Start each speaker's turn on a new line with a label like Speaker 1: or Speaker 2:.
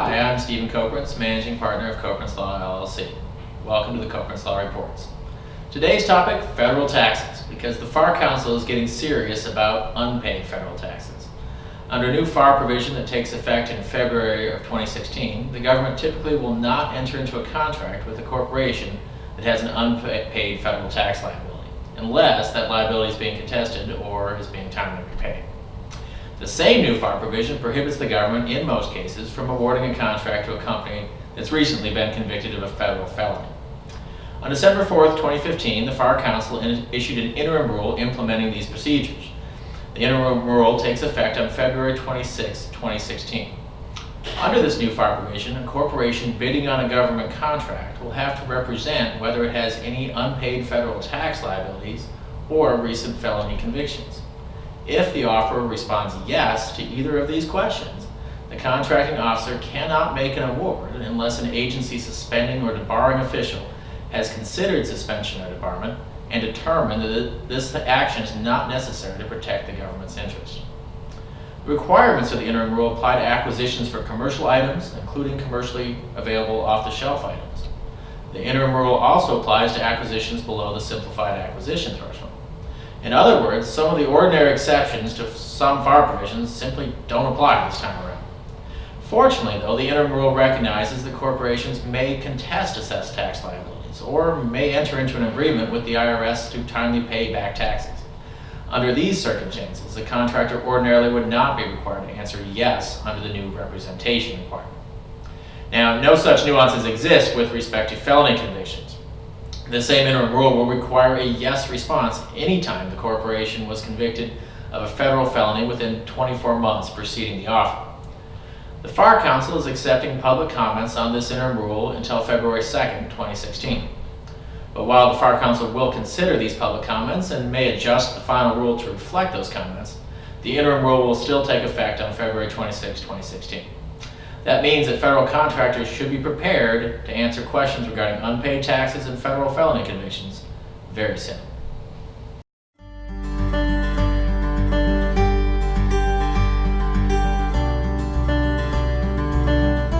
Speaker 1: Hi, I'm Stephen Koprince, Managing Partner of Koprince Law LLC. Welcome to the Koprince Law Reports. Today's topic, federal taxes, because the FAR Council is getting serious about unpaid federal taxes. Under a new FAR provision that takes effect in February of 2016, the government typically will not enter into a contract with a corporation that has an unpaid federal tax liability, unless that liability is being contested or is being timely repaid. The same new FAR provision prohibits the government, in most cases, from awarding a contract to a company that's recently been convicted of a federal felony. On December 4th, 2015, the FAR Council issued an interim rule implementing these procedures. The interim rule takes effect on February 26, 2016. Under this new FAR provision, a corporation bidding on a government contract will have to represent whether it has any unpaid federal tax liabilities or recent felony convictions. If the offeror responds yes to either of these questions, the contracting officer cannot make an award unless an agency suspending or debarring official has considered suspension or debarment and determined that this action is not necessary to protect the government's interest. The requirements of the interim rule apply to acquisitions for commercial items, including commercially available off-the-shelf items. The interim rule also applies to acquisitions below the simplified acquisition threshold. In other words, some of the ordinary exceptions to some FAR provisions simply don't apply this time around. Fortunately, though, the interim rule recognizes that corporations may contest assessed tax liabilities or may enter into an agreement with the IRS to timely pay back taxes. Under these circumstances, the contractor ordinarily would not be required to answer yes under the new representation requirement. Now, no such nuances exist with respect to felony convictions. The same interim rule will require a yes response anytime the corporation was convicted of a federal felony within 24 months preceding the offer. The FAR Council is accepting public comments on this interim rule until February 2nd, 2016. But while the FAR Council will consider these public comments and may adjust the final rule to reflect those comments, the interim rule will still take effect on February 26, 2016. That means that federal contractors should be prepared to answer questions regarding unpaid taxes and federal felony convictions very soon.